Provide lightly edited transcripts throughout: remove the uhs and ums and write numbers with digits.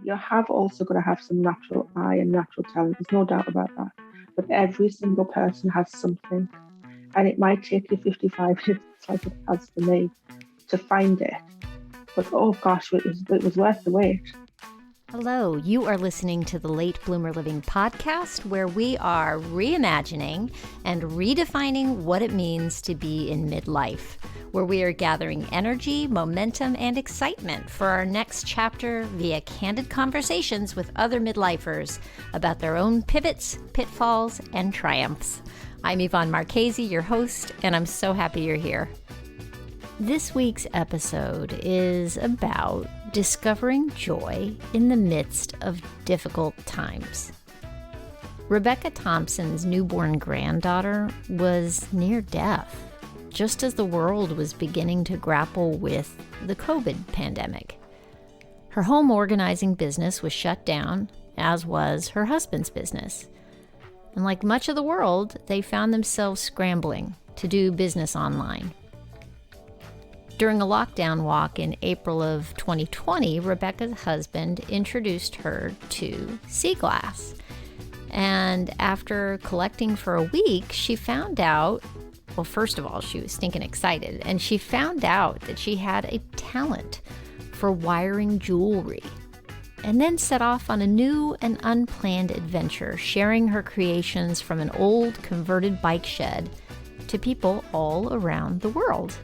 You have also got to have some natural eye and natural talent. There's no doubt about that. But every single person has something. And it might take you 55 years, like it has for me, to find it. But oh gosh, it was worth the wait. Hello, you are listening to the Late Bloomer Living podcast, where we are reimagining and redefining what it means to be in midlife, where we are gathering energy, momentum, and excitement for our next chapter via candid conversations with other midlifers about their own pivots, pitfalls, and triumphs. I'm Yvonne Marchese, your host, and I'm so happy you're here. This week's episode is about discovering joy in the midst of difficult times. Rebecca Thompson's newborn granddaughter was near death, just as the world was beginning to grapple with the COVID pandemic. Her home organizing business was shut down, as was her husband's business. And like much of the world, they found themselves scrambling to do business online. During a lockdown walk in April of 2020, Rebecca's husband introduced her to sea glass. And after collecting for a week, she found out, well, first of all, she was stinking excited, and she found out that she had a talent for wiring jewelry, and then set off on a new and unplanned adventure, sharing her creations from an old converted bike shed to people all around the world.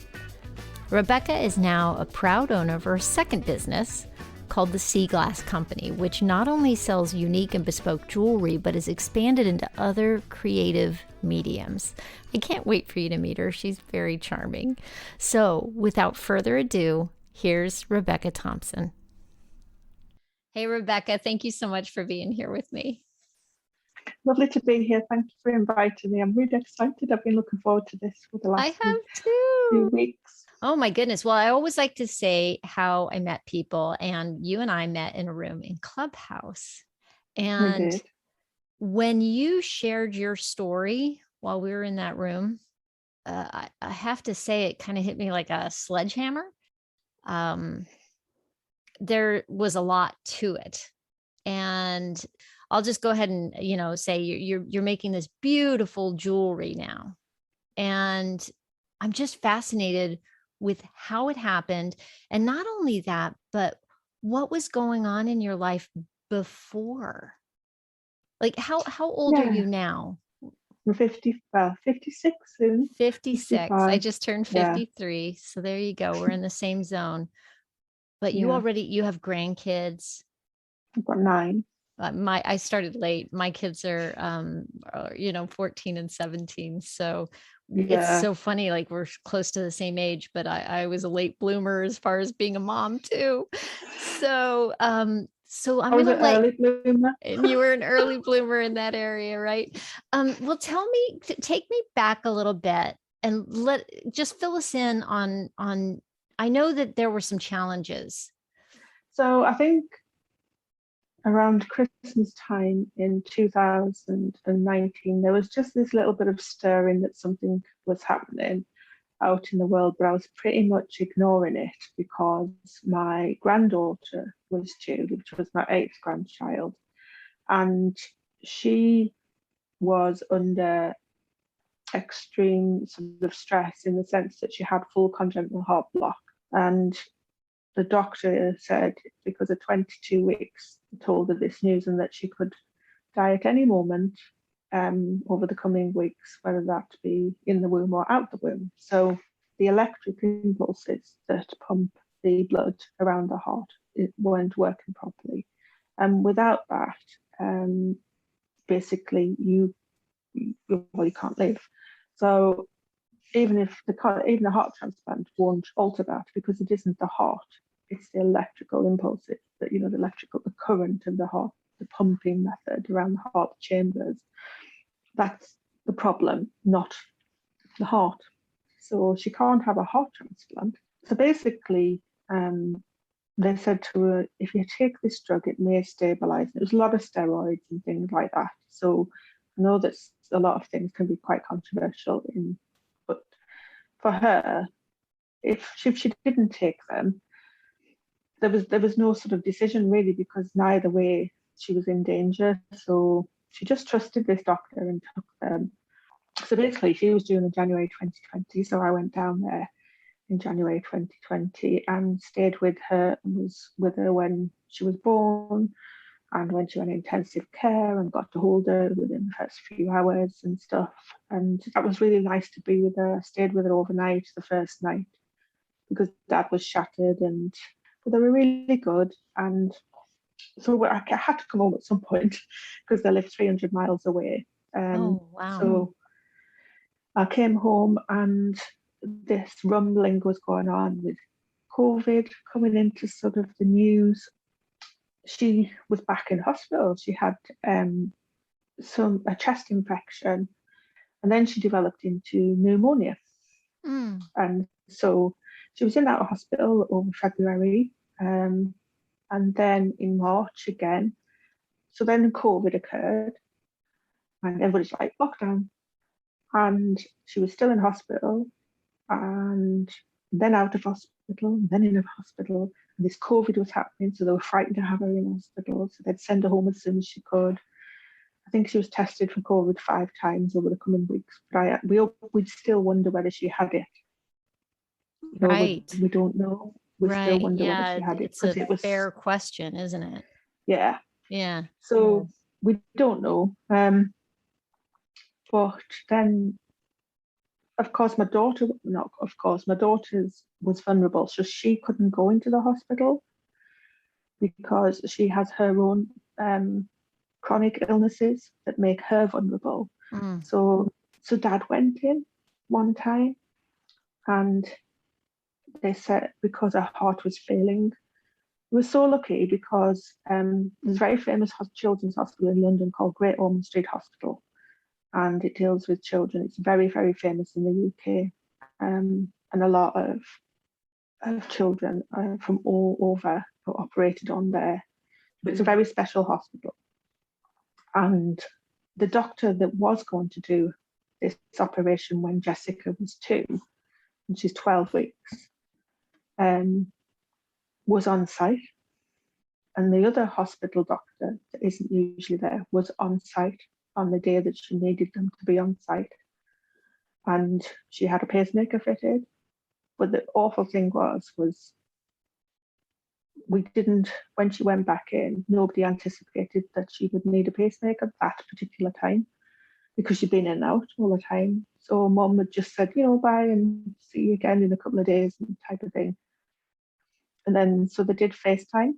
Rebecca is now a proud owner of her second business called the Sea Glass Company, which not only sells unique and bespoke jewelry, but has expanded into other creative mediums. I can't wait for you to meet her. She's very charming. So without further ado, here's Rebecca Thompson. Hey, Rebecca, thank you so much for being here with me. Lovely to be here. Thank you for inviting me. I'm really excited. I've been looking forward to this for the last few weeks. Oh my goodness. Well, I always like to say how I met people, and you and I met in a room in Clubhouse. And when you shared your story while we were in that room, I have to say it kind of hit me like a sledgehammer. There was a lot to it. And I'll just go ahead and, say you're making this beautiful jewelry now. And I'm just fascinated with how it happened. And not only that, but what was going on in your life before? Like how old are you now? I'm 56 soon. 56. 55. I just turned 53. Yeah. So there you go. We're in the same zone. But you have grandkids. I've got 9. I started late. My kids are 14 and 17. So it's so funny. Like we're close to the same age, but I was a late bloomer as far as being a mom too. So I'm going to early bloomer. And you were an early bloomer in that area, right? Well, take me back a little bit and just fill us in on. I know that there were some challenges. So I think around Christmas time in 2019, there was just this little bit of stirring that something was happening out in the world, but I was pretty much ignoring it because my granddaughter was due, which was my 8th grandchild, and she was under extreme sort of stress in the sense that she had full congenital heart block. And the doctor said because of 22 weeks, told her this news and that she could die at any moment over the coming weeks, whether that be in the womb or out the womb. So the electric impulses that pump the blood around the heart, it weren't working properly. And without that, basically you can't live. So even the heart transplant won't alter that because it isn't the heart, it's the electrical impulses that, the current in the heart, the pumping method around the heart chambers. That's the problem, not the heart. So she can't have a heart transplant. So basically, they said to her, if you take this drug, it may stabilize. There's a lot of steroids and things like that. So I know that a lot of things can be quite controversial, but for her, if she didn't take them, there was no sort of decision really, because neither way she was in danger. So she just trusted this doctor and took them. So basically, she was due in January 2020. So I went down there in January 2020 and stayed with her and was with her when she was born and when she went in intensive care, and got to hold her within the first few hours and stuff. And that was really nice to be with her. I stayed with her overnight, the first night, because Dad was shattered, but they were really good. And so I had to come home at some point because they lived 300 miles away. Oh, wow. So I came home and this rumbling was going on with COVID coming into sort of the news. She was back in hospital. She had a chest infection, and then she developed into pneumonia. And so she was in that hospital over February, and then in March again. So then COVID occurred, and everybody's like, lockdown. And she was still in hospital, and then out of hospital, and then in hospital. And this COVID was happening, so they were frightened to have her in hospital. So they'd send her home as soon as she could. I think she was tested for COVID 5 times over the coming weeks. But we'd still wonder whether she had it. Right. We don't know. We still wonder whether she had it. It's a fair question, isn't it? Yeah. Yeah. So we don't know. But then, of course, my daughter was vulnerable. So she couldn't go into the hospital because she has her own chronic illnesses that make her vulnerable. So Dad went in one time, and they said because her heart was failing. We were so lucky because there's a very famous children's hospital in London called Great Ormond Street Hospital, and it deals with children. It's very, very famous in the UK, and a lot of children from all over are operated on there. But it's a very special hospital. And the doctor that was going to do this operation when Jessica was 2, and she's 12 weeks, was on site. And the other hospital doctor that isn't usually there was on site on the day that she needed them to be on site. And she had a pacemaker fitted. But the awful thing was we didn't, when she went back in, nobody anticipated that she would need a pacemaker at that particular time, because she'd been in and out all the time. So Mum had just said, bye and see you again in a couple of days, and type of thing. And then, so they did FaceTime.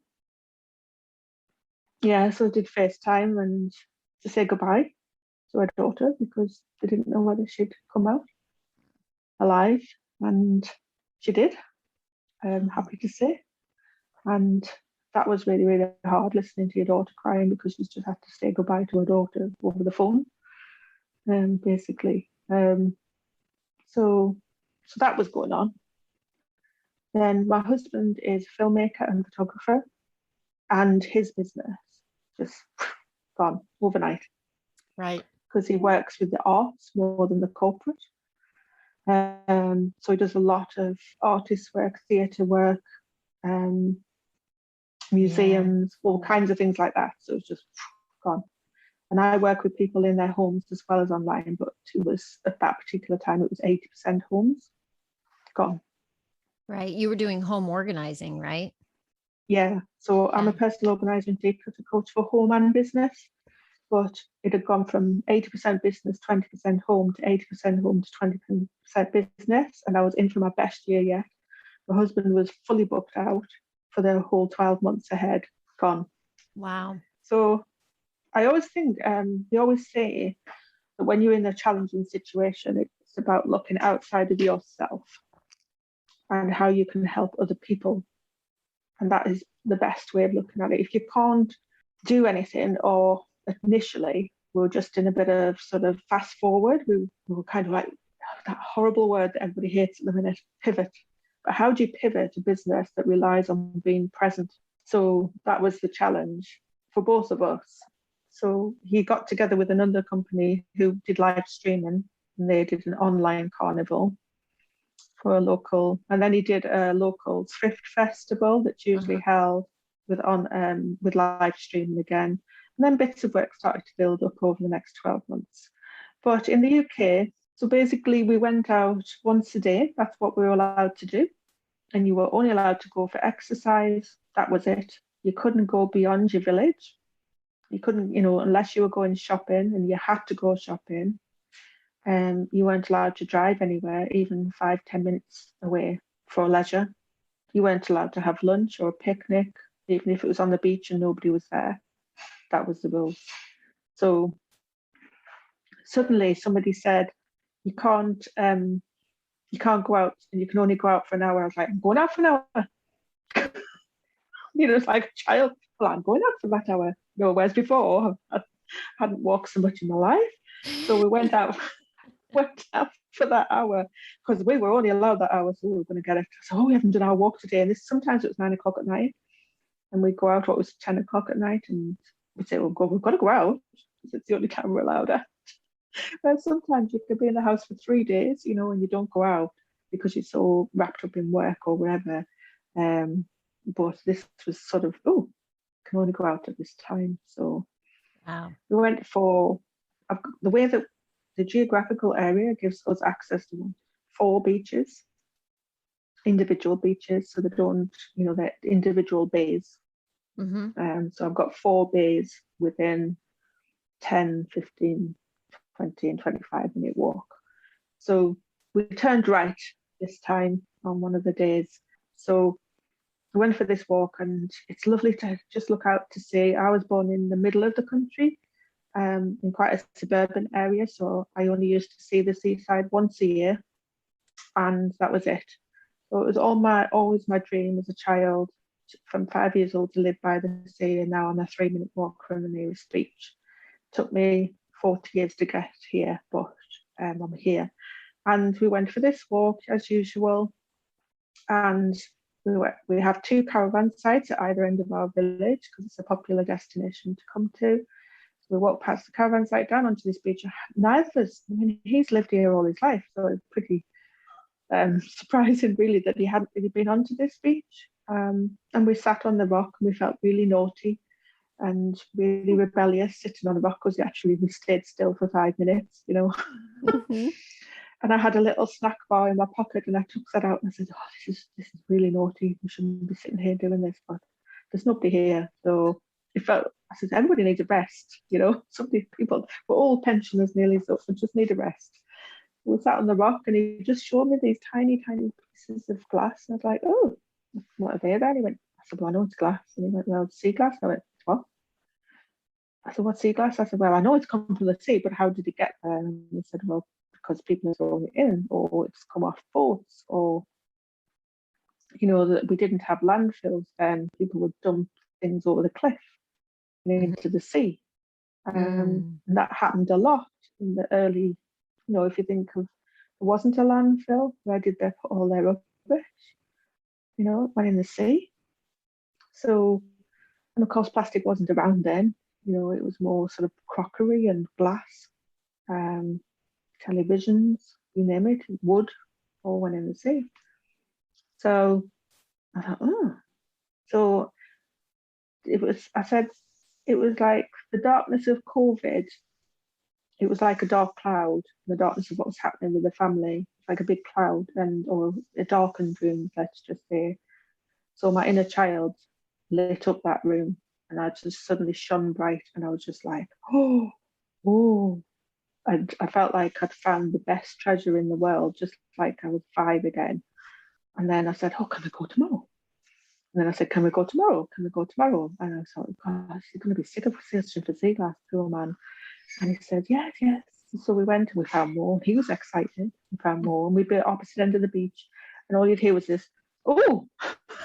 Yeah, so they did FaceTime and to say goodbye to her daughter, because they didn't know whether she'd come out alive. And she did, I'm happy to say. And that was really, really hard, listening to your daughter crying because she's just had to say goodbye to her daughter over the phone, basically. So that was going on. Then my husband is a filmmaker and photographer, and his business just gone overnight. Right. Because he works with the arts more than the corporate. So he does a lot of artist work, theatre work, museums, all kinds of things like that. So it's just gone. And I work with people in their homes as well as online, but it was at that particular time, it was 80% homes gone. Right. You were doing home organizing, right? Yeah. So I'm a personal organizer and deep coach for home and business, but it had gone from 80% business, 20% home, to 80% home to 20% business. And I was in for my best year yet. My husband was fully booked out for the whole 12 months ahead, gone. Wow. So I always think, they always say that when you're in a challenging situation, it's about looking outside of yourself and how you can help other people. And that is the best way of looking at it. If you can't do anything, or initially we were just in a bit of sort of fast forward, we were kind of like that horrible word that everybody hates at the minute, pivot. But how do you pivot a business that relies on being present? So that was the challenge for both of us. So he got together with another company who did live streaming, and they did an online carnival for a local, and then he did a local thrift festival that's usually held with live streaming again. And then bits of work started to build up over the next 12 months. But in the UK, so basically we went out once a day. That's what we were allowed to do. And you were only allowed to go for exercise. That was it. You couldn't go beyond your village. You couldn't, unless you were going shopping, and you had to go shopping. You weren't allowed to drive anywhere, even 5-10 minutes away for leisure. You weren't allowed to have lunch or a picnic, even if it was on the beach and nobody was there. That was the rules. So suddenly somebody said, you can't go out, and you can only go out for an hour. I was like, I'm going out for an hour. It's like a child. Well, I'm going out for that hour. Whereas before I hadn't walked so much in my life. So we went out for that hour because we were only allowed that hour, so we were going to get it. So we haven't done our walk today, and sometimes it was 9 o'clock at night, and we'd go out what was 10 o'clock at night, and we'd say, we've got to go out because it's the only time we're allowed out. But sometimes you could be in the house for 3 days, and you don't go out because you're so wrapped up in work or wherever. But this was sort of, can only go out at this time. So we went for the way that the geographical area gives us access to 4 beaches, individual beaches, so they don't, they're individual bays. So I've got 4 bays within 10, 15, 20 and 25-minute walk. So we turned right this time on one of the days. So I went for this walk, and it's lovely to just look out to sea. I was born in the middle of the country, in quite a suburban area, so I only used to see the seaside once a year, and that was it. So it was always my dream as a child, from 5 years old, to live by the sea, and now I'm a 3-minute walk from the nearest beach. Took me 40 years to get here, but I'm here. And we went for this walk as usual, and we have 2 caravan sites at either end of our village because it's a popular destination to come to. So we walked past the caravan site down onto this beach. Neither of us, he's lived here all his life, so it's pretty surprising really that he hadn't really been onto this beach. And we sat on the rock, and we felt really naughty and really rebellious sitting on the rock because we stayed still for 5 minutes, And I had a little snack bar in my pocket, and I took that out and I said, this is really naughty. We shouldn't be sitting here doing this, but there's nobody here. So I said, everybody needs a rest, some of these people, we're all pensioners nearly, so we just need a rest. We sat on the rock, and he just showed me these tiny, tiny pieces of glass. And I was like, oh, what are they then? He went, I said, well, I know it's glass. And he went, well, it's sea glass. And I went, what? I said, what's sea glass? I said, well, I know it's come from the sea, but how did it get there? And he said, well, because people are throwing it in, or it's come off boats, or that we didn't have landfills then. People would dump things over the cliff and into the sea. And that happened a lot in the early, if you think of, there wasn't a landfill, where did they put all their rubbish? It went in the sea. So, and of course plastic wasn't around then, it was more sort of crockery and glass, televisions, you name it, wood, all went in the sea. So I thought, so it was like the darkness of COVID. It was like a dark cloud, the darkness of what was happening with the family, like a big cloud, or a darkened room, let's just say. So my inner child lit up that room, and I just suddenly shone bright, and I was just like, oh. I felt like I'd found the best treasure in the world, just like I was 5 again. And then I said, can we go tomorrow? And then I said, can we go tomorrow? Can we go tomorrow? And I thought, gosh, he's going to be sick of searching for sea glass, poor man. And he said, yes. So we went, and we found more. He was excited. We found more, and we'd be at opposite end of the beach, and all you'd hear was this, oh.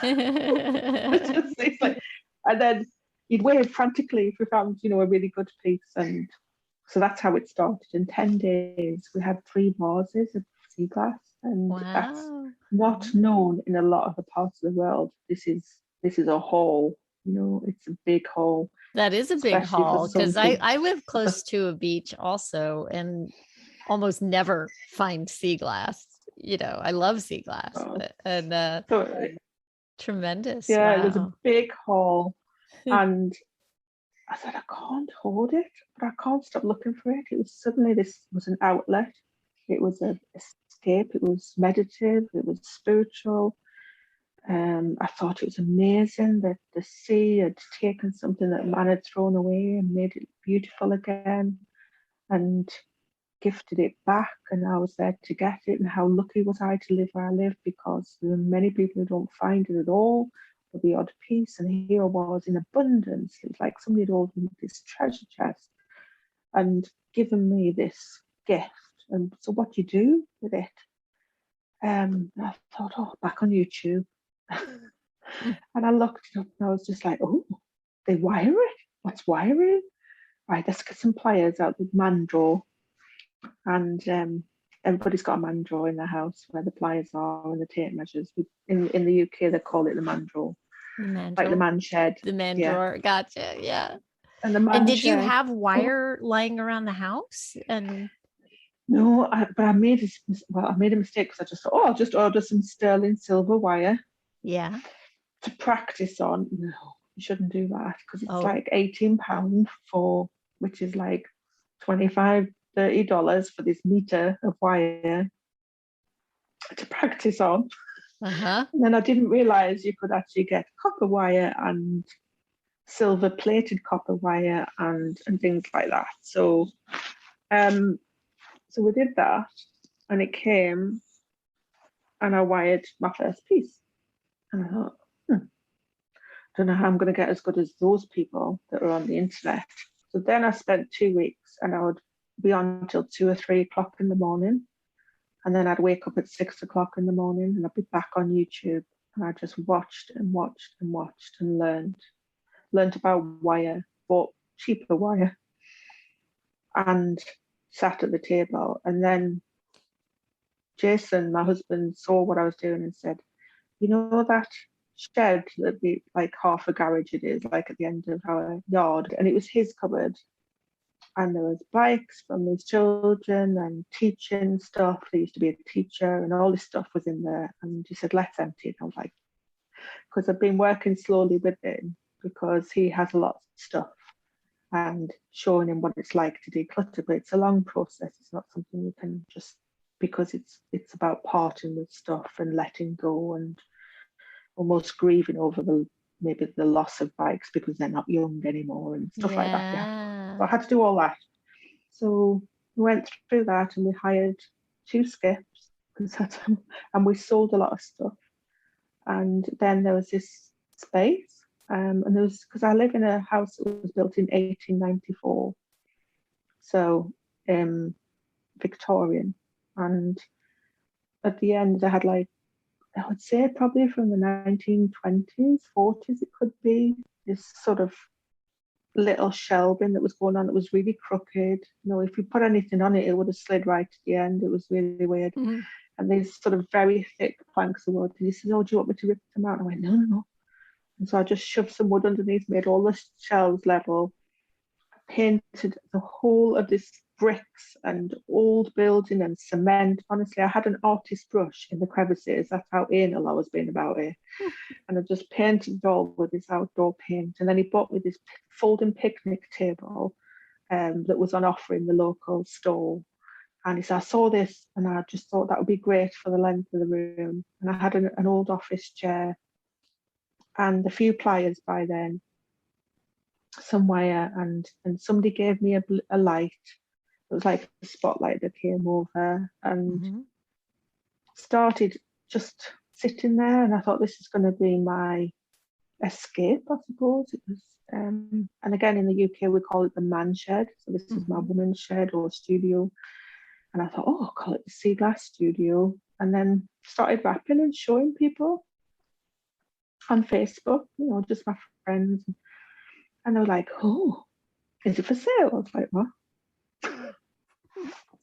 It's like, and then you'd wave frantically if we found, a really good piece. And so that's how it started. In 10 days, we had 3 vases of sea glass, and that's not known in a lot of the parts of the world. This is a haul. It's a big haul. That is a big haul, because I live close to a beach also, and almost never find sea glass. I love sea glass Oh. and So tremendous. yeah, Wow. it was a big haul, and I said, I can't hold it, but I can't stop looking for it. It was suddenly, this was an outlet. It was an escape. It was meditative. It was spiritual. I thought it was amazing that the sea had taken something that man had thrown away and made it beautiful again and gifted it back. And I was there to get it. And how lucky was I to live where I live, because there are many people who don't find it at all, or the odd piece. And here I was in abundance. It was like somebody had opened me this treasure chest and given me this gift. And so what do you do with it? I thought, oh, back on YouTube. And I looked it up and I was just like, oh, they wire it? What's wiring? Right, let's get some pliers out the man drawer. And everybody's got a man drawer in their house where the pliers are and the tape measures. In the UK, they call it the man drawer. Like the man shed. The man drawer. Gotcha. Yeah. And the man And did shed, you have wire lying around the house? And no, but I made a mistake, because I just thought, oh, I'll just order some sterling silver wire. Yeah. To practice on. No, you shouldn't do that, because it's like £18 for, which is like $25-30 for this meter of wire to practice on. And then I didn't realize you could actually get copper wire and silver plated copper wire and things like that. So we did that, and it came, and I wired my first piece, and I thought, don't know how I'm going to get as good as those people that are on the internet. So then I spent 2 weeks, and I would be on until 2 or 3 o'clock in the morning. And then I'd wake up at 6 o'clock in the morning, and I'd be back on YouTube. And I just watched and watched and watched and learned about wire, bought cheaper wire, and sat at the table. And then Jason, my husband, saw what I was doing and said, you know that shed that'd be like half a garage, it is like at the end of our yard, and it was his cupboard, and there was bikes from his children and teaching stuff. There used to be a teacher, and all this stuff was in there. And he said, let's empty it. I was like, because I've been working slowly with him, because he has a lot of stuff, and showing him what it's like to declutter. But it's a long process. It's not something you can just, because it's about parting with stuff and letting go and almost grieving over maybe the loss of bikes because they're not young anymore and stuff like that. Yeah. So I had to do all that. So we went through that, and we hired 2 skips, and we sold a lot of stuff. And then there was this space, and there was, because I live in a house that was built in 1894, so Victorian, and at the end they had, like, I would say probably from the 1920s, 40s, it could be, this sort of little shelving that was going on that was really crooked. If you put anything on it, it would have slid right to the end. It was really weird. Mm-hmm. And these sort of very thick planks of wood. And he said, oh, do you want me to rip them out? And I went, no. And so I just shoved some wood underneath, made all the shelves level, painted the whole of this bricks and old building and cement. Honestly, I had an artist brush in the crevices. That's how anal I was being about it. And I just painted it all with this outdoor paint. And then he bought me this folding picnic table that was on offer in the local store. And he said, I saw this, and I just thought that would be great for the length of the room. And I had an old office chair and a few pliers by then, some wire, and somebody gave me a light. It was like a spotlight that came over, and started just sitting there. And I thought, this is going to be my escape, I suppose. It was, and again, in the UK, we call it the man shed. So this is my woman's shed or studio. And I thought, oh, I'll call it the Sea Glass Studio. And then started rapping and showing people on Facebook, just my friends. And they were like, oh, is it for sale? I was like, what?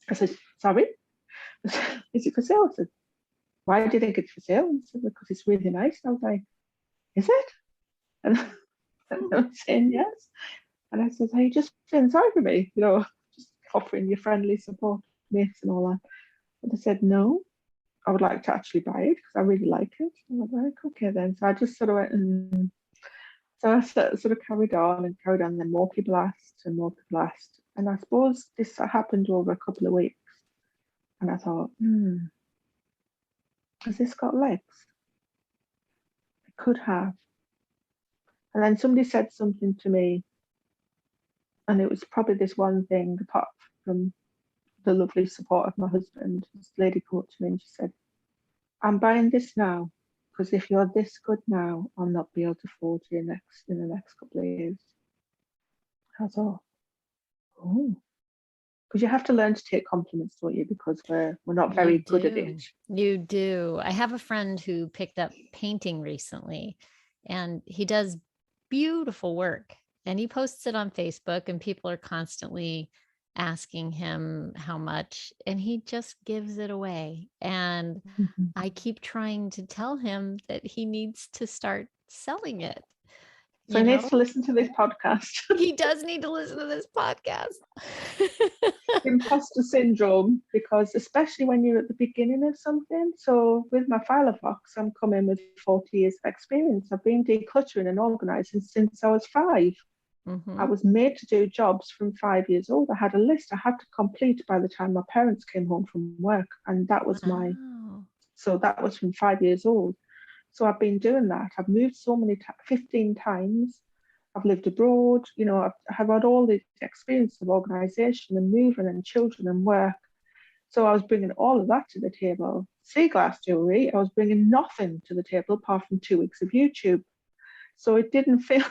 I said, sorry? Is it for sale? I said, why do you think it's for sale? And said, because it's really nice. And I was like, is it? And they were saying yes. And I said, are you just feeling sorry for me? Just offering your friendly support, mates and all that. And they said, no. I would like to actually buy it because I really like it. I was like, okay then. So I just sort of went and so I sort of carried on and carried on. Then more people asked and more people asked. And I suppose this happened over a couple of weeks. And I thought, has this got legs? It could have. And then somebody said something to me, and it was probably this one thing, apart from the lovely support of my husband. This lady came up to me and she said, I'm buying this now, because if you're this good now, I'll not be able to afford you in the next couple of years. I thought, oh, because you have to learn to take compliments, don't you? Because we're not very good at it. You do. I have a friend who picked up painting recently, and he does beautiful work, and he posts it on Facebook, and people are constantly asking him how much, and he just gives it away. And I keep trying to tell him that he needs to start selling it. So he needs to listen to this podcast. He does need to listen to this podcast. Impostor syndrome, because especially when you're at the beginning of something. So with my Filofox, I'm coming with 40 years of experience. I've been decluttering and organizing since I was 5. I was made to do jobs from 5 years old. I had a list I had to complete by the time my parents came home from work. And that was so that was from 5 years old. So I've been doing that. I've moved so many 15 times. I've lived abroad. You know, I've had all the experience of organization and moving and children and work. So I was bringing all of that to the table. Sea glass jewelry, I was bringing nothing to the table apart from 2 weeks of YouTube. So it didn't feel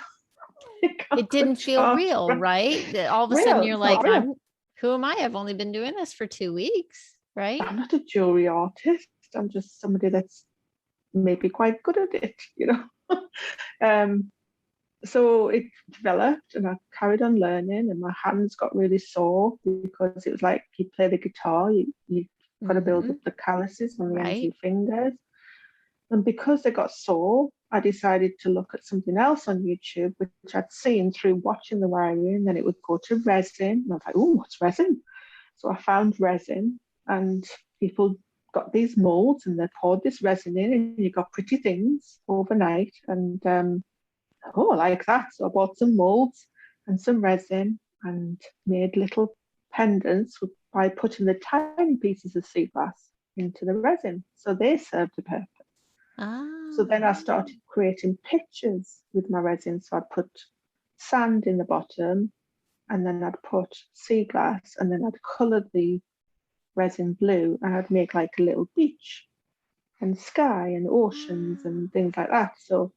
it didn't feel real, right? All of a sudden you're like, who am I? I've only been doing this for 2 weeks, right? I'm not a jewelry artist. I'm just somebody that's maybe quite good at it, you know. So it developed, and I carried on learning, and my hands got really sore because it was like you play the guitar, you've got to build up the calluses on the ends of your fingers. And because they got sore, I decided to look at something else on YouTube, which I'd seen through watching the wiring, and then it would go to resin. And I was like, oh, what's resin? So I found resin, and people got these molds, and they poured this resin in, and you got pretty things overnight. And I like that. So I bought some molds and some resin and made little pendants by putting the tiny pieces of sea glass into the resin. So they served a purpose. So then I started creating pictures with my resin. So I'd put sand in the bottom, and then I'd put sea glass, and then I'd colour the resin blue, and I'd make like a little beach and sky and oceans and things like that. So,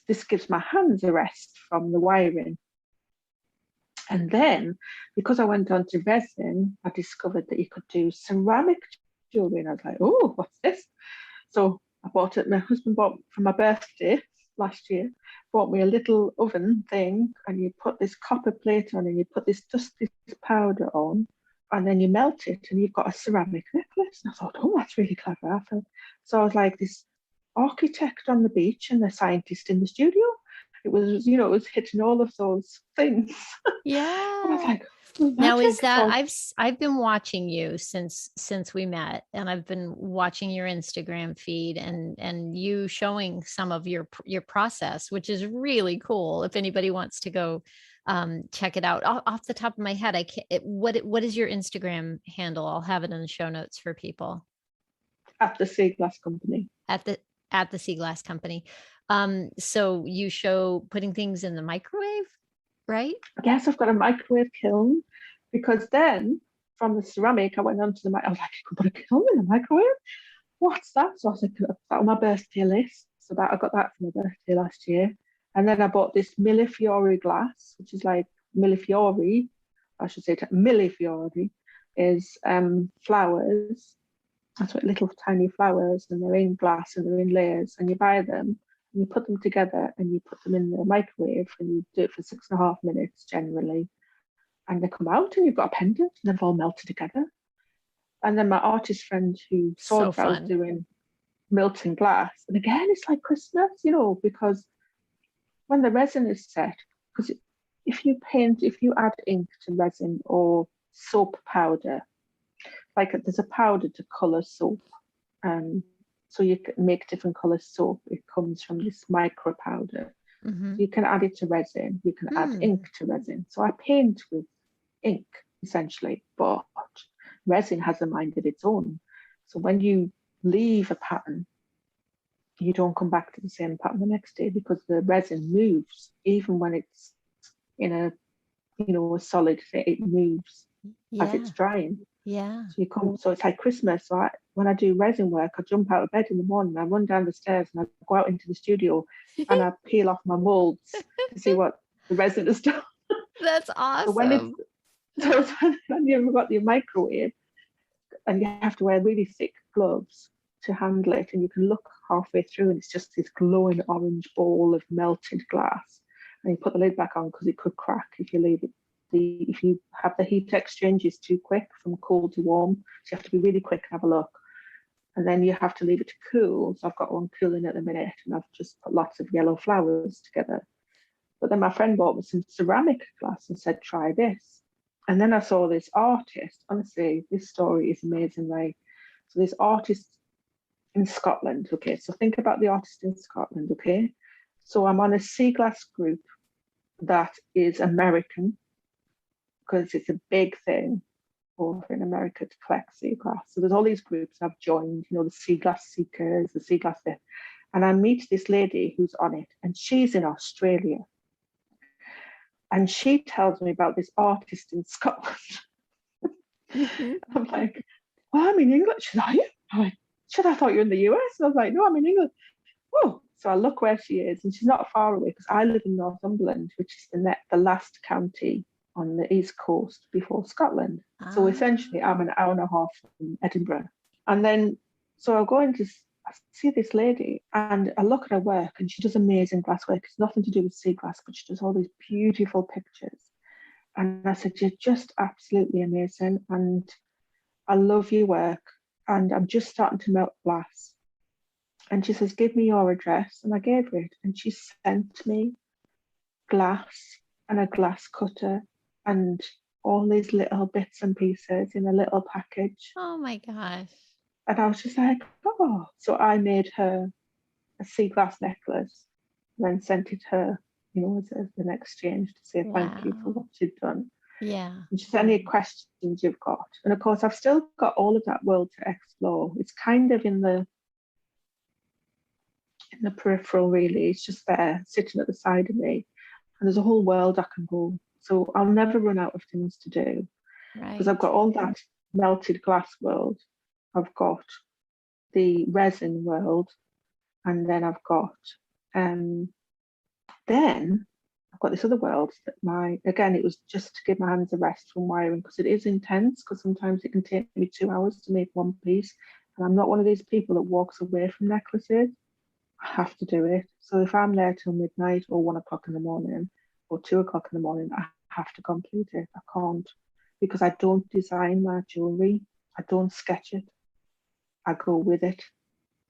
this gives my hands a rest from the wiring. And then, because I went on to resin, I discovered that you could do ceramic jewelry, and I was like, oh, what's this? So I bought it. My husband bought for my birthday last year, bought me a little oven thing, and you put this copper plate on, and you put this powder on, and then you melt it, and you've got a ceramic necklace. And I thought, oh, that's really clever. So I was like this architect on the beach and the scientist in the studio. It was, it was hitting all of those things. Yeah. I was like, now is that I've been watching you since we met, and I've been watching your Instagram feed and you showing some of your process, which is really cool. If anybody wants to go check it out, off the top of my head, I can't. What is your Instagram handle? I'll have it in the show notes for people. At the Sea Glass Company. At the Sea Glass Company. So you show putting things in the microwave, right? Yes, I've got a microwave kiln, because then from the ceramic, I went on to I was like, you can put a kiln in the microwave? What's that? So I was like, put that on my birthday list. So I got that for my birthday last year. And then I bought this Millefiori glass, which is like Millefiori, I should say Millefiori is flowers. That's what, little tiny flowers, and they're in glass and they're in layers, and you buy them and you put them together and you put them in the microwave, and you do it for 6.5 minutes generally, and they come out and you've got a pendant, and they've all melted together. And then my artist friend who saw that I was doing melting glass, and again it's like Christmas, because when the resin is set, because if you add ink to resin or soap powder, like there's a powder to colour soap. So you can make different colour soap. It comes from this micro powder. Mm-hmm. You can add it to resin. You can add ink to resin. So I paint with ink, essentially, but resin has a mind of its own. So when you leave a pattern, you don't come back to the same pattern the next day because the resin moves, even when it's in a a solid thing, it moves as it's drying. Yeah. So it's like Christmas. So when I do resin work, I jump out of bed in the morning, I run down the stairs and I go out into the studio and I peel off my molds to see what the resin has done. That's awesome. So when you've got your microwave and you have to wear really thick gloves to handle it, and you can look halfway through and it's just this glowing orange ball of melted glass, and you put the lid back on because it could crack if you leave it. If you have the heat exchanges too quick from cold to warm, so you have to be really quick and have a look. And then you have to leave it to cool. So I've got one cooling at the minute and I've just put lots of yellow flowers together. But then my friend bought me some ceramic glass and said, try this. And then I saw this artist. Honestly, this story is amazing, right? So this artist in Scotland, okay? So think about the artist in Scotland, okay? So I'm on a sea glass group that is American, because it's a big thing over in America to collect sea glass. So there's all these groups I've joined, the sea glass seekers, the sea glass thing. And I meet this lady who's on it, and she's in Australia. And she tells me about this artist in Scotland. I'm like, well, I'm in England. She's like, I'm like, shit, I thought you were in the US. And I was like, no, I'm in England. Oh, so I look where she is, and she's not far away because I live in Northumberland, which is the last county on the east coast before Scotland. So essentially I'm an hour and a half from Edinburgh. And then, so I'll go into, I see this lady and I look at her work and she does amazing glass work. It's nothing to do with sea glass, but she does all these beautiful pictures. And I said, you're just absolutely amazing. And I love your work. And I'm just starting to melt glass. And she says, give me your address. And I gave her it. And she sent me glass and a glass cutter and all these little bits and pieces in a little package. Oh my gosh. And I was just like, oh. So I made her a sea glass necklace and then sent it her, as an exchange to say thank you for what she'd done. Yeah. And she said, any questions you've got? And of course, I've still got all of that world to explore. It's kind of in the peripheral, really. It's just there, sitting at the side of me. And there's a whole world I can go. So I'll never run out of things to do. Right. Because I've got all that melted glass world. I've got the resin world. And then I've got this other world that again, it was just to give my hands a rest from wiring, because it is intense, because sometimes it can take me 2 hours to make one piece. And I'm not one of these people that walks away from necklaces. I have to do it. So if I'm there till midnight or 1 o'clock in the morning or 2 o'clock in the morning, I have to complete it. I can't, because I don't design my jewelry. I don't sketch it. I go with it.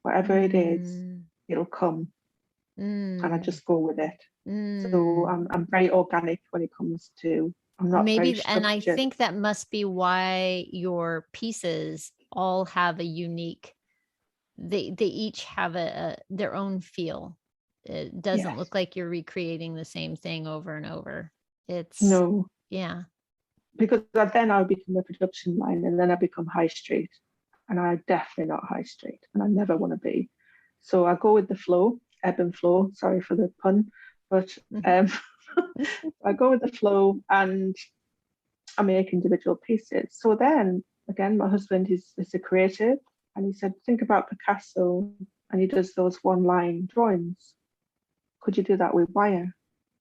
Whatever it is, it'll come. And I just go with it. So I'm very organic when it comes to, I'm not very structured. And I think that must be why your pieces all have a unique, they each have their own feel. It doesn't look like you're recreating the same thing over and over. No. Yeah. Because then I become a production line, and then I become high street. And I'm definitely not high street, and I never want to be. So I go with the flow, ebb and flow. Sorry for the pun, but I go with the flow and I make individual pieces. So then, again, my husband is a creative, and he said, think about Picasso, and he does those one-line drawings. Could you do that with wire?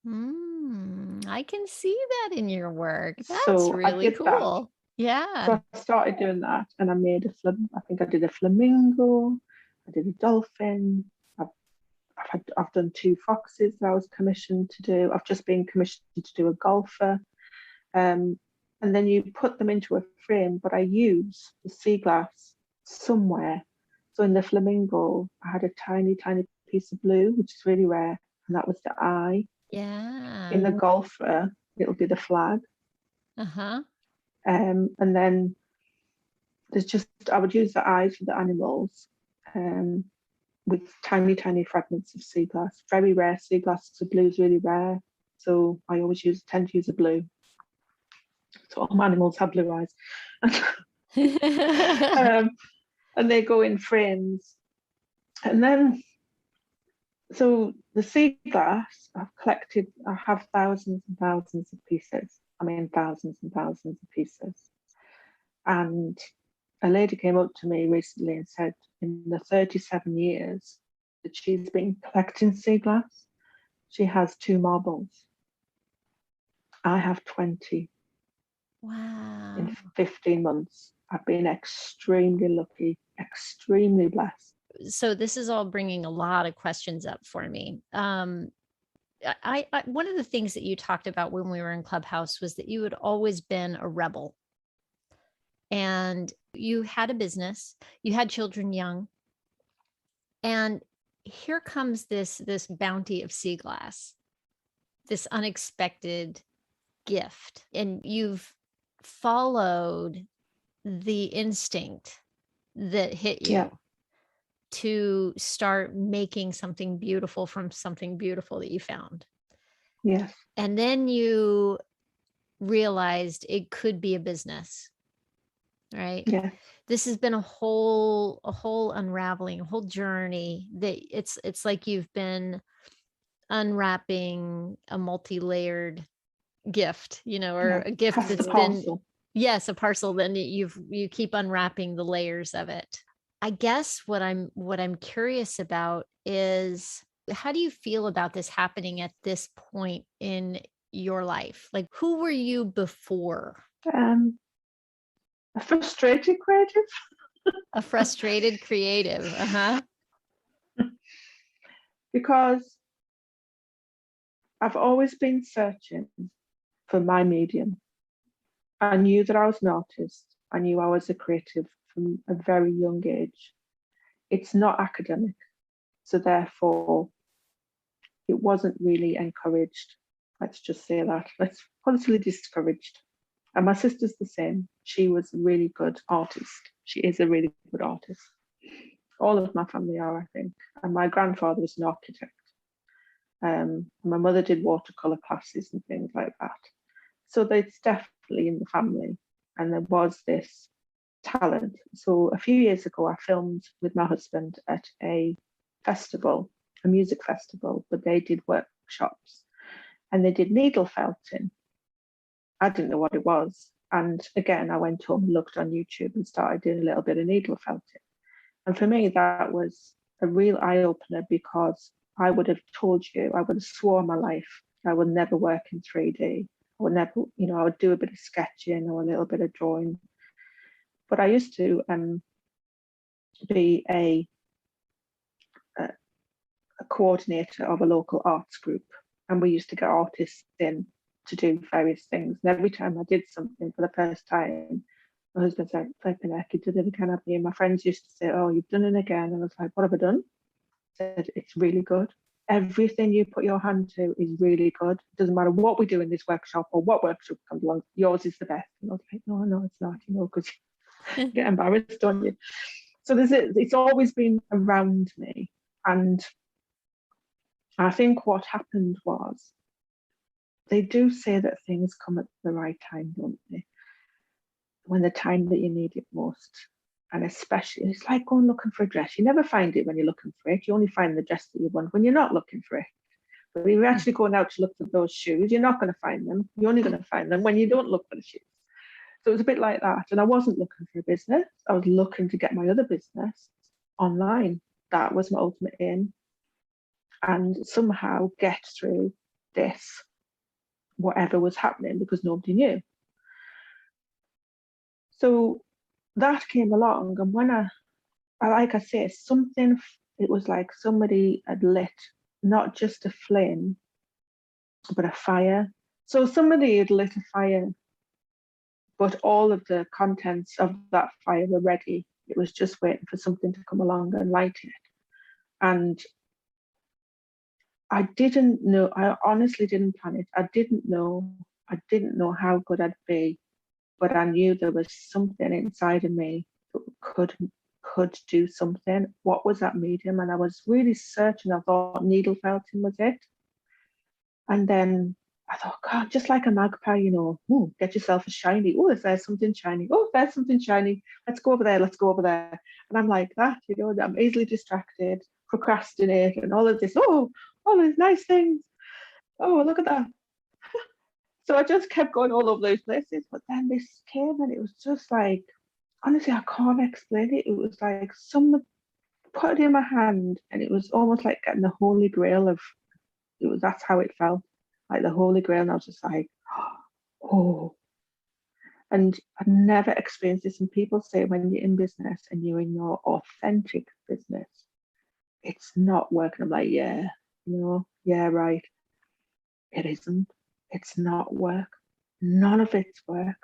I can see that in your work. That's so really cool. Yeah. So I started doing that, and I made I think I did a flamingo, I did a dolphin. I've done 2 foxes that I was commissioned to do. I've just been commissioned to do a golfer. And then you put them into a frame, but I use the sea glass somewhere. So in the flamingo, I had a tiny, tiny piece of blue, which is really rare, and that was the eye. Yeah. In the golfer, it'll be the flag. Uh-huh. And then I would use the eyes for the animals, with tiny, tiny fragments of sea glass. Very rare sea glass, so blue is really rare. So I always tend to use a blue. So all my animals have blue eyes. And they go in frames. And then, so the sea glass, I have thousands and thousands of pieces. I mean, thousands and thousands of pieces. And a lady came up to me recently and said, in the 37 years that she's been collecting sea glass, she has 2 marbles. I have 20. Wow. In 15 months. I've been extremely lucky, extremely blessed. So this is all bringing a lot of questions up for me. I one of the things that you talked about when we were in Clubhouse was that you had always been a rebel, and you had a business, you had children young, and here comes this bounty of sea glass, this unexpected gift, and you've followed the instinct that hit you to start making something beautiful from something beautiful that you found. Yes. And then you realized it could be a business, right? Yeah. This has been a whole unraveling, a whole journey that it's like you've been unwrapping a multi-layered gift, or a gift Past that's the parcel. Yes, a parcel. Then you keep unwrapping the layers of it. I guess what I'm curious about is, how do you feel about this happening at this point in your life? Like, who were you before? A frustrated creative. A frustrated creative. Uh-huh. Because I've always been searching for my medium. I knew that I was an artist. I knew I was a creative from a very young age. It's not academic, so therefore it wasn't really encouraged. Let's just say that. Let's constantly discouraged. And my sister's the same. She was a really good artist. She is a really good artist. All of my family are, I think. And my grandfather was an architect. My mother did watercolor classes and things like that. So it's definitely in the family. And there was this talent. So a few years ago, I filmed with my husband at a festival, a music festival, but they did workshops and they did needle felting. I didn't know what it was. And again, I went home and looked on YouTube and started doing a little bit of needle felting. And for me, that was a real eye opener, because I would have told you, I would have sworn my life I would never work in 3D. I would never, I would do a bit of sketching or a little bit of drawing. But I used to be a coordinator of a local arts group, and we used to get artists in to do various things. And every time I did something for the first time, my husband said, "Flipping heck, you did it again, haven't you?" And my friends used to say, "Oh, you've done it again." And I was like, "What have I done?" I said, "It's really good. Everything you put your hand to is really good. It doesn't matter what we do in this workshop or what workshop comes along, yours is the best." And I was like, "No, it's not, because you get embarrassed, don't you?" So it's always been around me. And I think what happened was, they do say that things come at the right time, don't they? When the time that you need it most. And especially, it's like going looking for a dress. You never find it when you're looking for it. You only find the dress that you want when you're not looking for it. But if you're actually going out to look for those shoes, you're not going to find them. You're only going to find them when you don't look for the shoes. So it was a bit like that. And I wasn't looking for a business. I was looking to get my other business online. That was my ultimate aim. And somehow get through this, whatever was happening, because nobody knew. So that came along, and when I like I say, it was like somebody had lit not just a flame, but a fire. So somebody had lit a fire, but all of the contents of that fire were ready. It was just waiting for something to come along and light it. And I didn't know, I honestly didn't plan it. I didn't know how good I'd be, but I knew there was something inside of me could do something. What was that medium? And I was really searching. I thought needle felting was it. And then I thought, God, just like a magpie, get yourself a shiny. Oh, if there's something shiny. Oh, if there's something shiny. Let's go over there. Let's go over there. And I'm like that, I'm easily distracted, procrastinate, and all of this. Oh, all these nice things. Oh, look at that. So I just kept going all over those places. But then this came and it was just like, honestly, I can't explain it. It was like someone put it in my hand and it was almost like getting the holy grail of, that's how it felt, like the holy grail. And I was just like, oh. And I've never experienced this. And people say when you're in business and you're in your authentic business, it's not working. I'm like, yeah, yeah, right. It isn't. It's not work. None of it's work.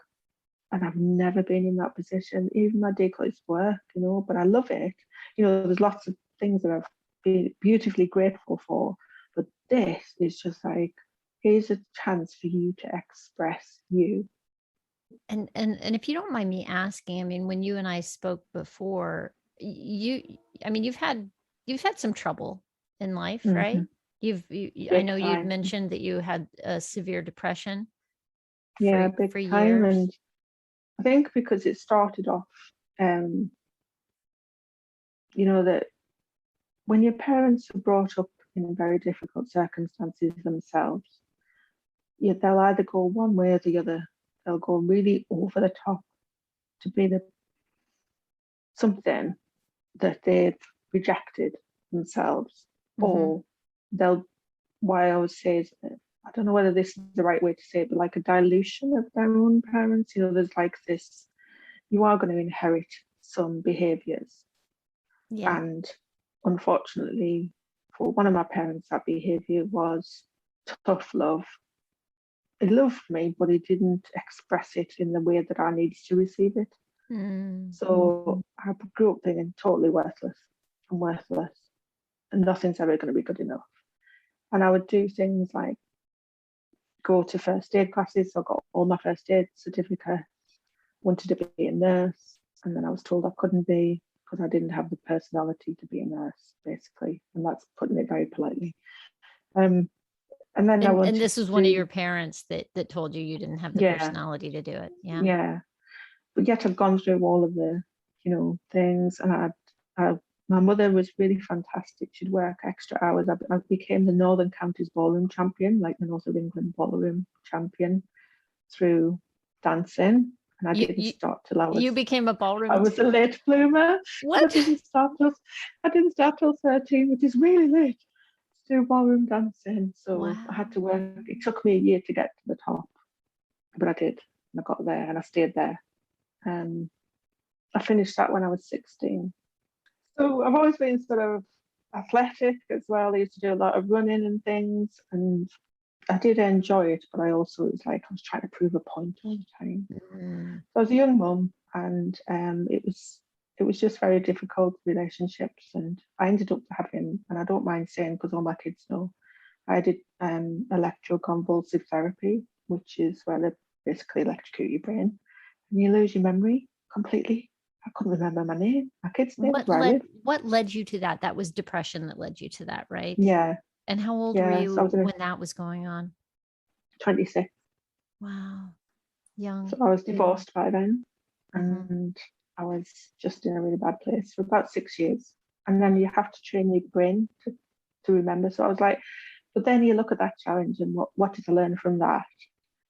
And I've never been in that position. Even my day clothes work, but I love it. There's lots of things that I've been beautifully grateful for. But this is just like, here's a chance for you to express you. And if you don't mind me asking, I mean, when you and I spoke before, you've had some trouble in life, right? I know you'd mentioned that you had a severe depression. Yeah, for big time. Years. And I think because it started off, that when your parents are brought up in very difficult circumstances themselves, they'll either go one way or the other. They'll go really over the top to be something that they've rejected themselves, or what I always say is, I don't know whether this is the right way to say it, but like a dilution of their own parents. There's like this, you are going to inherit some behaviors. Yeah. And unfortunately, for one of my parents, that behavior was tough love. He loved me, but he didn't express it in the way that I needed to receive it. So I grew up thinking totally worthless, and nothing's ever going to be good enough. And I would do things like go to first aid classes. So I got all my first aid certificates, wanted to be a nurse, and then I was told I couldn't be because I didn't have the personality to be a nurse, basically, and that's putting it very politely. And then and this was one of your parents that told you didn't have the personality to do it. Yeah. But yet I've gone through all of the, things, and my mother was really fantastic. She'd work extra hours. I became the Northern Counties Ballroom champion, like the North of England Ballroom champion, through dancing. And I didn't start till you became a ballroom. I was a late bloomer. What? I didn't start till 13, which is really late to do ballroom dancing. So wow. I had to work. It took me a year to get to the top, but I did, and I got there, and I stayed there. I finished that when I was 16. So I've always been sort of athletic as well. I used to do a lot of running and things, and I did enjoy it, but I also was like, I was trying to prove a point all the time. So I was a young mum, and it was just very difficult relationships, and I ended up having, and I don't mind saying because all my kids know, I did electroconvulsive therapy, which is where they basically electrocute your brain and you lose your memory completely. I couldn't remember my name, my kid's name. What led you to that? That was depression that led you to that, right? Yeah. And how old were you when that was going on? 26. Wow. Young. So I was divorced by then, and I was just in a really bad place for about 6 years. And then you have to train your brain to remember. So I was like, but then you look at that challenge and what did I learn from that?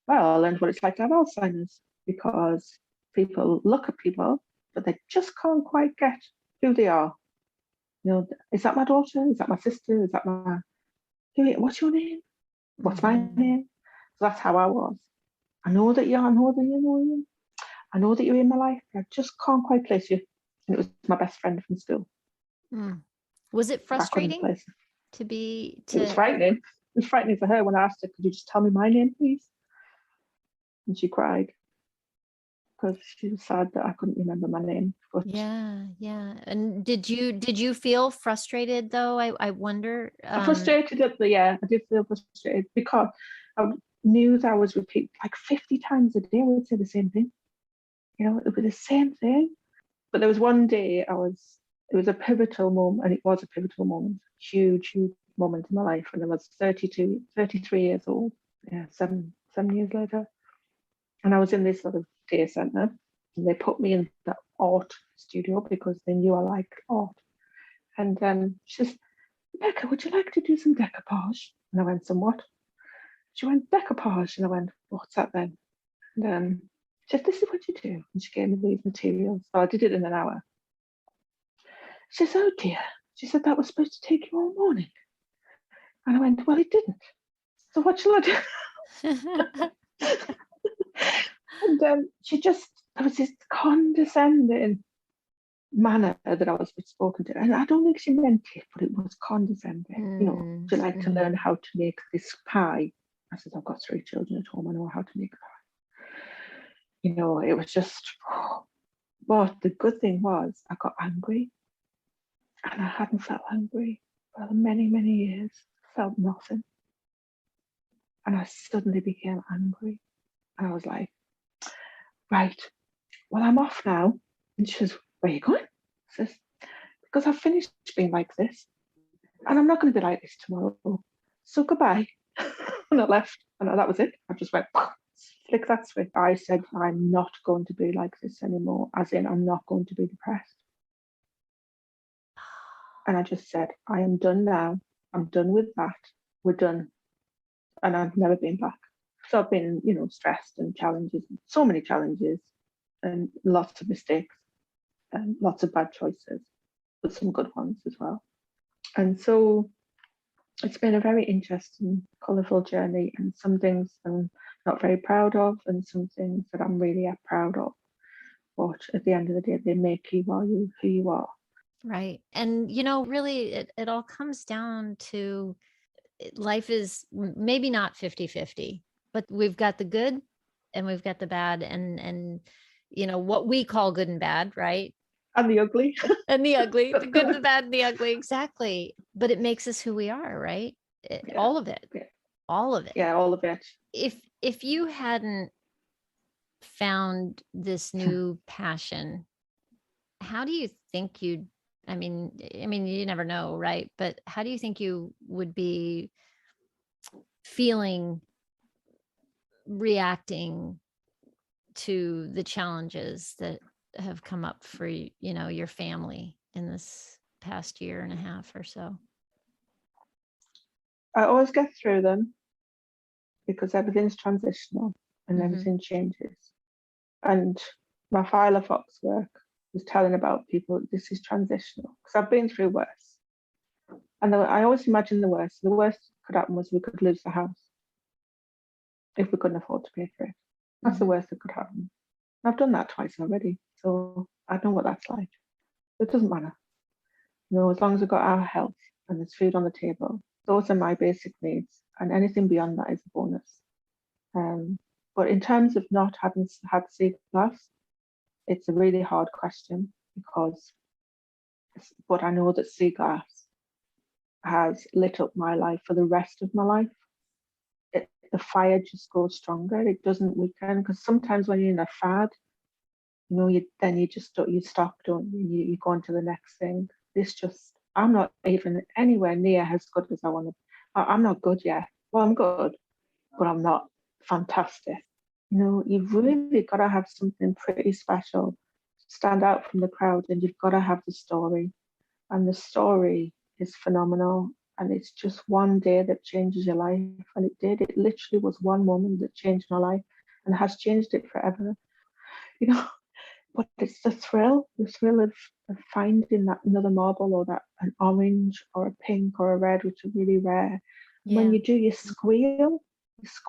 Well, I learned what it's like to have Alzheimer's, because people look at people, but they just can't quite get who they are. Is that my daughter? Is that my sister? Is that my... What's your name? What's my name? So that's how I was. I know that you know you. I know that you're in my life, but I just can't quite place you. And it was my best friend from school. Was it frustrating to be... It was frightening. It was frightening for her when I asked her, could you just tell me my name, please? And she cried because she was sad that I couldn't remember my name. But yeah. And did you feel frustrated though? I wonder. Frustrated I did feel frustrated because I knew that I was repeating like 50 times a day. I would say the same thing. It would be the same thing. But there was one day it was a pivotal moment, and it was a pivotal moment, huge moment in my life. And I was 33 years old. Yeah, seven years later. And I was in this sort of day centre, and they put me in the art studio because they knew I liked art. And she says, Rebecca, would you like to do some decoupage? And I went, somewhat. She went, decoupage. And I went, what's that then? And she said, this is what you do. And she gave me these materials. So I did it in an hour. She says, oh dear. She said, that was supposed to take you all morning. And I went, well, it didn't. So what shall I do? And she just, there was this condescending manner that I was spoken to. And I don't think she meant it, but it was condescending. You know, would you like to learn how to make this pie? I said, I've got 3 children at home. I know how to make a pie. You know, it was just, but the good thing was I got angry. And I hadn't felt angry for many, many years. Felt nothing. And I suddenly became angry. And I was like, right, well, I'm off now. And she says, where are you going? I says, because I've finished being like this. And I'm not going to be like this tomorrow. So goodbye. And I left. And that was it. I just went, flick that switch. I said, I'm not going to be like this anymore. As in, I'm not going to be depressed. And I just said, I am done now. I'm done with that. We're done. And I've never been back. So I've been, you know, stressed and challenges, so many challenges and lots of mistakes and lots of bad choices, but some good ones as well. And so it's been a very interesting, colourful journey, and some things I'm not very proud of and some things that I'm really proud of. But at the end of the day, they make you who you are. Right. And, you know, really, it all comes down to life is maybe not 50-50, but we've got the good and we've got the bad and, you know, what we call good and bad, right? And the ugly. And the ugly, the good, the bad, and the ugly. Exactly. But it makes us who we are, right? All of it. Yeah. All of it. Yeah, all of it. If you hadn't found this new passion, how do you think you'd, I mean, you never know, right? But how do you think you would be feeling, reacting to the challenges that have come up for, you know, your family in this past year and a half or so? I always get through them because everything's transitional and everything changes. And my Firefox work was telling about people, this is transitional, because I've been through worse. And I always imagine the worst. The worst could happen was we could lose the house if we couldn't afford to pay for it. That's the worst that could happen. I've done that twice already, so I know what that's like. It doesn't matter. You know, as long as we've got our health and there's food on the table, those are my basic needs, and anything beyond that is a bonus. But in terms of not having had sea glass, it's a really hard question but I know that sea glass has lit up my life for the rest of my life. The fire just goes stronger. It doesn't weaken, because sometimes when you're in a fad, you know, you stop, don't you? You go on to the next thing. I'm not even anywhere near as good as I want to. I'm not good yet. Well, I'm good, but I'm not fantastic. You know, you've really got to have something pretty special to stand out from the crowd, and you've got to have the story. And the story is phenomenal. And it's just one day that changes your life. And it did. It literally was one moment that changed my life and has changed it forever. You know, but it's the thrill of finding that another marble, or that an orange or a pink or a red, which are really rare. Yeah. When you do, you squeal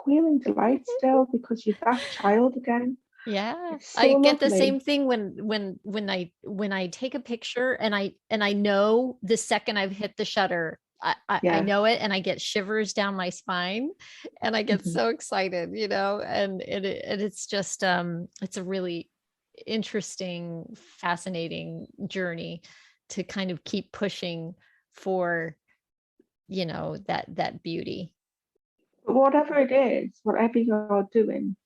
in delight still, because you're that child again. Yeah, so I get lovely. the same thing when I take a picture and I know the second I've hit the shutter, I know it, and I get shivers down my spine, and I get so excited, you know, and it's just it's a really interesting, fascinating journey to kind of keep pushing for, you know, that beauty. But whatever it is, whatever you're doing,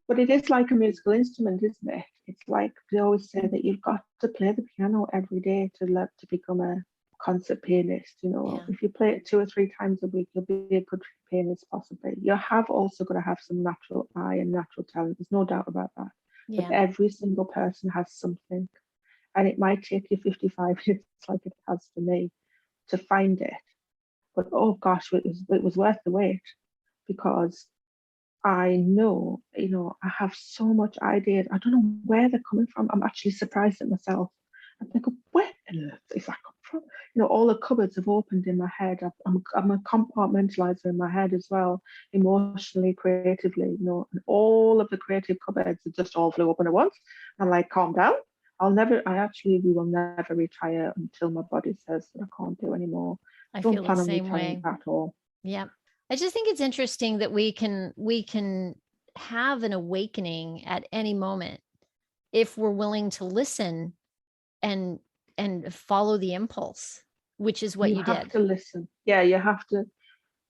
but it is like a musical instrument, isn't it? it's like they always say that you've got to play the piano every day to become a concert pianist. If you play it 2 or 3 times a week, you'll be a good pianist possibly. You have also got to have some natural eye and natural talent. There's no doubt about that. But every single person has something, and it might take you 55 years, like it has for me, to find it. But oh gosh, it was worth the wait, because I know, I have so much ideas. I don't know where they're coming from. I'm actually surprised at myself. I think, where on earth is that come from? All the cupboards have opened in my head. I'm a compartmentalizer in my head as well, emotionally, creatively, and all of the creative cupboards just all flew open at once. I'm like, calm down. We will never retire until my body says that I can't do anymore. I don't feel plan the on same retiring way. at all. Yeah. I just think it's interesting that we can have an awakening at any moment if we're willing to listen and follow the impulse, which is what you have did. to listen. Yeah, you have to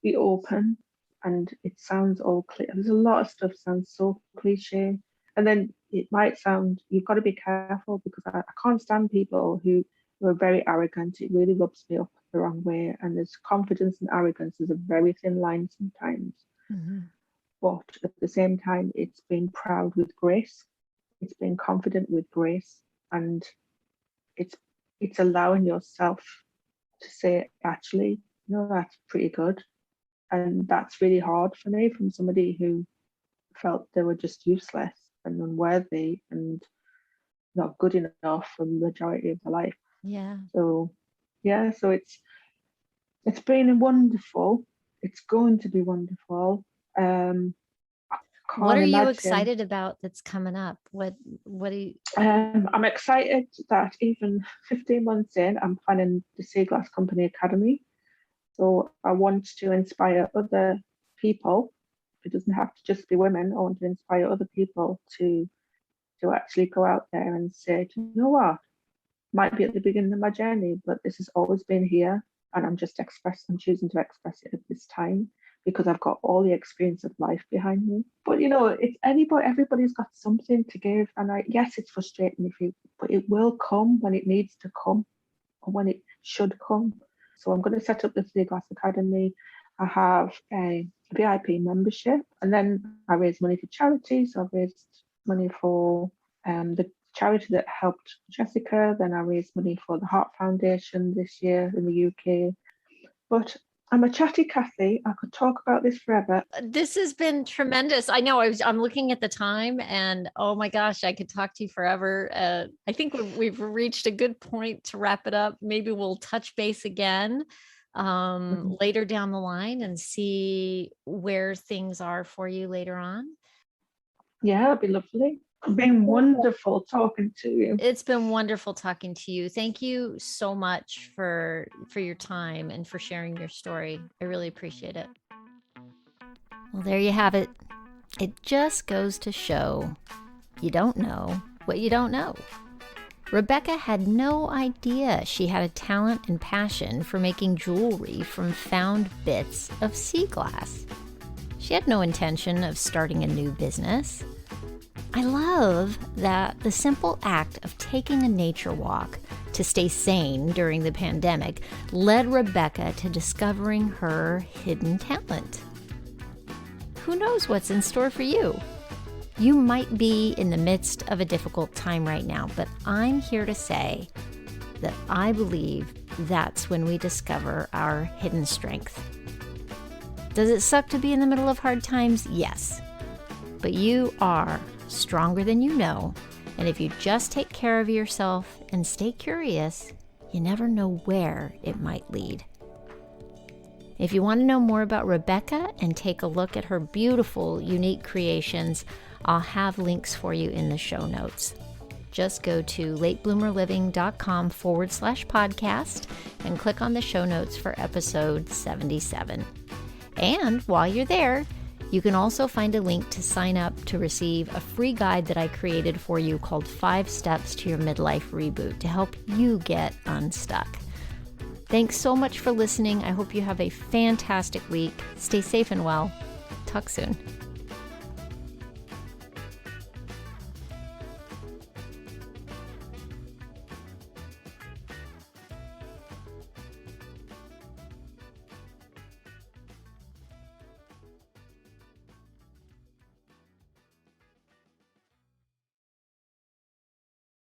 be open, and it sounds all clear. There's a lot of stuff sounds so cliche, and then it might sound, you've got to be careful, because I can't stand people who are very arrogant. It really rubs me up the wrong way, and there's confidence and arrogance is a very thin line sometimes. But at the same time, it's being proud with grace, it's being confident with grace, and it's allowing yourself to say, actually, that's pretty good. And that's really hard for me, from somebody who felt they were just useless and unworthy and not good enough for the majority of their life. So it's been wonderful. It's going to be wonderful. What are you excited about that's coming up? What do you? I'm excited that even 15 months in, I'm planning the Sea Glass Company Academy. So I want to inspire other people. It doesn't have to just be women. I want to inspire other people to actually go out there and say, do you know what? Might be at the beginning of my journey, but this has always been here, and I'm choosing to express it at this time, because I've got all the experience of life behind me. But it's everybody's got something to give, and yes, it's frustrating but it will come when it needs to come, or when it should come. So I'm going to set up the Sea Glass Academy. I have a VIP membership, and then I raise money for charity. So I've raised money for the charity that helped Jessica. Then I raised money for the Heart Foundation this year in the UK. But I'm a chatty Cathy. I could talk about this forever. This has been tremendous. I know I'm looking at the time, and oh my gosh, I could talk to you forever. I think we've reached a good point to wrap it up. Maybe we'll touch base again later down the line and see where things are for you later on. Yeah, that'd be lovely. It's been wonderful talking to you. It's been wonderful talking to you. Thank you so much for your time and for sharing your story. I really appreciate it. Well, there you have it. It just goes to show you don't know what you don't know. Rebecca had no idea she had a talent and passion for making jewelry from found bits of sea glass. She had no intention of starting a new business. I love that the simple act of taking a nature walk to stay sane during the pandemic led Rebecca to discovering her hidden talent. Who knows what's in store for you? You might be in the midst of a difficult time right now, but I'm here to say that I believe that's when we discover our hidden strength. Does it suck to be in the middle of hard times? Yes. But you are stronger than you know, and if you just take care of yourself and stay curious, you never know where it might lead. If you want to know more about Rebecca and take a look at her beautiful, unique creations, I'll have links for you in the show notes. Just go to latebloomerliving.com/podcast and click on the show notes for episode 77. And while you're there, you can also find a link to sign up to receive a free guide that I created for you called 5 Steps to Your Midlife Reboot to help you get unstuck. Thanks so much for listening. I hope you have a fantastic week. Stay safe and well. Talk soon.